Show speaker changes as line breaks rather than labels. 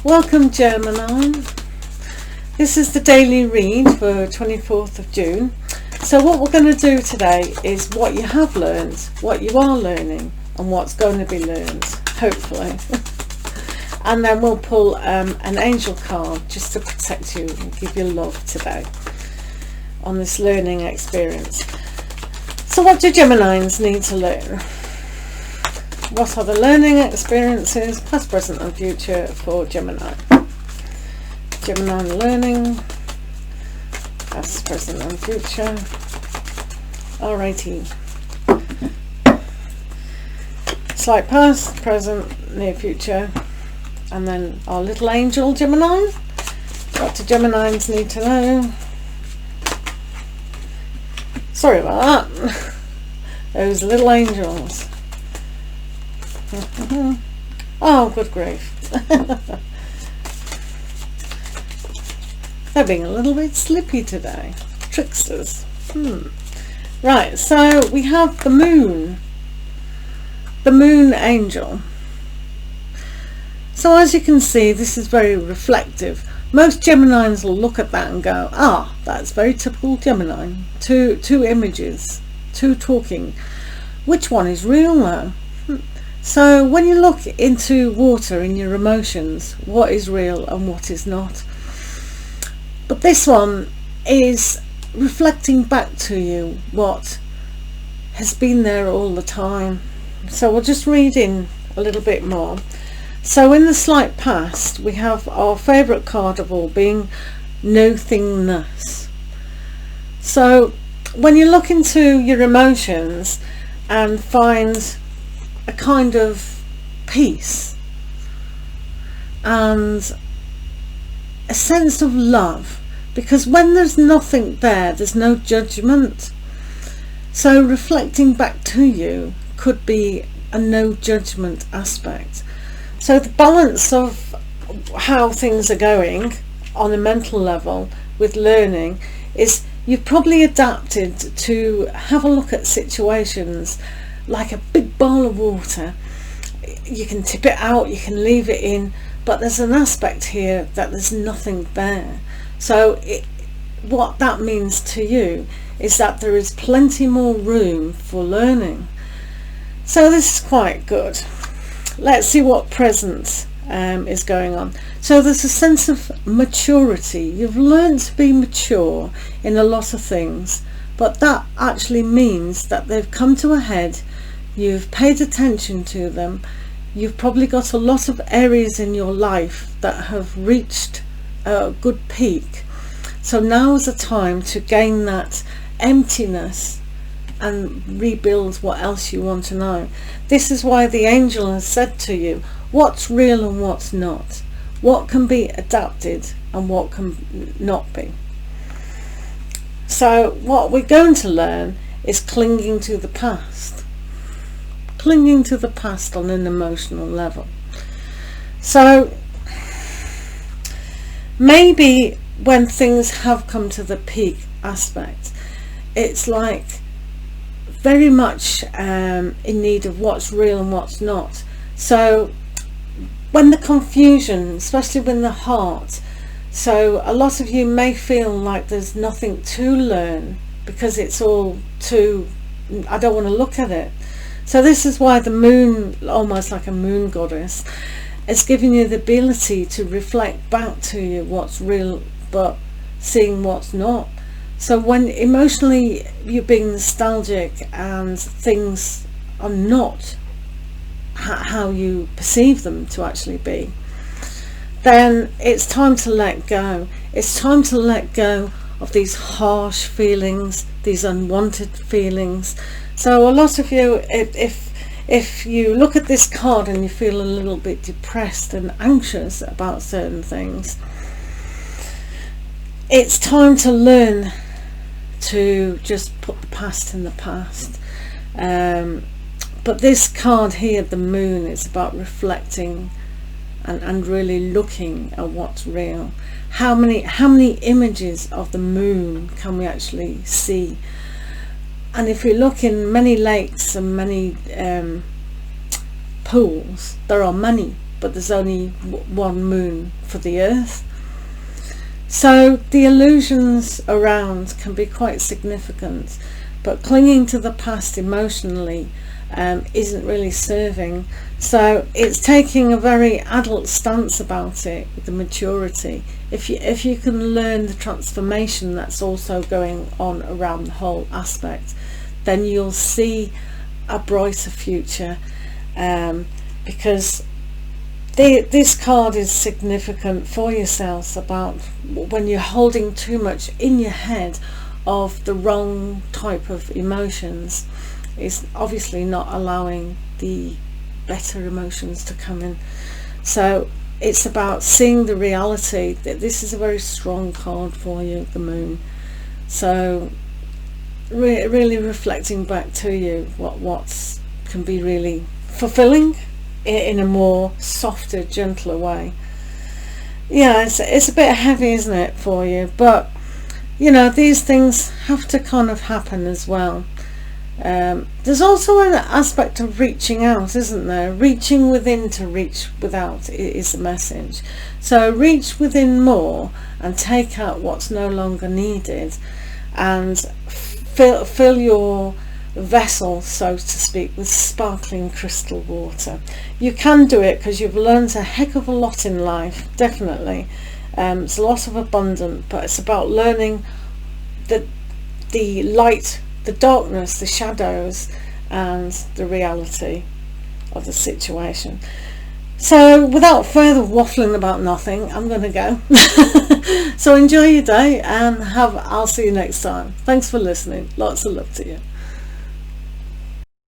Welcome Gemini. This is the daily read for 24th of June. So what we're going to do today is what you have learned, what you are learning, and what's going to be learned, hopefully. And then we'll pull an angel card just to protect you and give you love today on this learning experience. So what do Geminis need to learn? What are the learning experiences, past, present and future for Gemini? Gemini learning, past, present and future. Alrighty. Slight past, present, near future. And then our little angel Gemini. What do Geminis need to know? Sorry about that. Those little angels. Oh, good grief. They're being a little bit slippy today. Tricksters. Right, so we have the moon. The moon angel. So as you can see, this is very reflective. Most Geminis will look at that and go, ah, that's very typical Gemini. Two images, two talking. Which one is real though? So when you look into water in your emotions, what is real and what is not? But this one is reflecting back to you what has been there all the time. So we'll just read in a little bit more. So in the slight past, we have our favourite card of all being nothingness. So when you look into your emotions and find a kind of peace and a sense of love, because when there's nothing there, there's no judgment. So reflecting back to you could be a no judgment aspect. So the balance of how things are going on a mental level with learning is you've probably adapted to have a look at situations like a big bowl of water. You can tip it out, you can leave it in, but there's an aspect here that there's nothing there. So what that means to you is that there is plenty more room for learning. So this is quite good. Let's see what present is going on. So there's a sense of maturity. You've learned to be mature in a lot of things, but that actually means that they've come to a head. You've paid attention to them. You've probably got a lot of areas in your life that have reached a good peak. So now is the time to gain that emptiness and rebuild what else you want to know. This is why the angel has said to you, what's real and what's not, what can be adapted and what can not be. So what we're going to learn is clinging to the past. Clinging to the past on an emotional level. So maybe when things have come to the peak aspect, it's like very much in need of what's real and what's not. So when the confusion, especially when the heart, so a lot of you may feel like there's nothing to learn because it's all too, I don't want to look at it. So this is why the moon, almost like a moon goddess, is giving you the ability to reflect back to you what's real but seeing what's not. So when emotionally you're being nostalgic and things are not how you perceive them to actually be, then it's time to let go. It's time to let go of these harsh feelings, these unwanted feelings. So a lot of you, if you look at this card and you feel a little bit depressed and anxious about certain things, it's time to learn to just put the past in the past. But this card here, the moon, is about reflecting and really looking at what's real. How many images of the moon can we actually see? And if you look in many lakes and many pools, there are many but there's only one moon for the Earth. So the illusions around can be quite significant, but clinging to the past emotionally isn't really serving. So it's taking a very adult stance about it, with the maturity. If you can learn the transformation that's also going on around the whole aspect, then you'll see a brighter future, because this card is significant for yourselves about when you're holding too much in your head of the wrong type of emotions. It's obviously not allowing the better emotions to come in. So it's about seeing the reality that this is a very strong card for you, the moon. So really reflecting back to you what can be really fulfilling in a more softer, gentler way. Yeah, it's a bit heavy, isn't it, for you? But you know, these things have to kind of happen as well. There's also an aspect of reaching out, isn't there? Reaching within to reach without is the message. So reach within more and take out what's no longer needed, and fill your vessel, so to speak, with sparkling crystal water. You can do it because you've learned a heck of a lot in life, definitely. It's a lot of abundance, but it's about learning the light, the darkness, the shadows, and the reality of the situation. So without further waffling about nothing, I'm going to go. So enjoy your day, and I'll see you next time. Thanks for listening. Lots of love to you.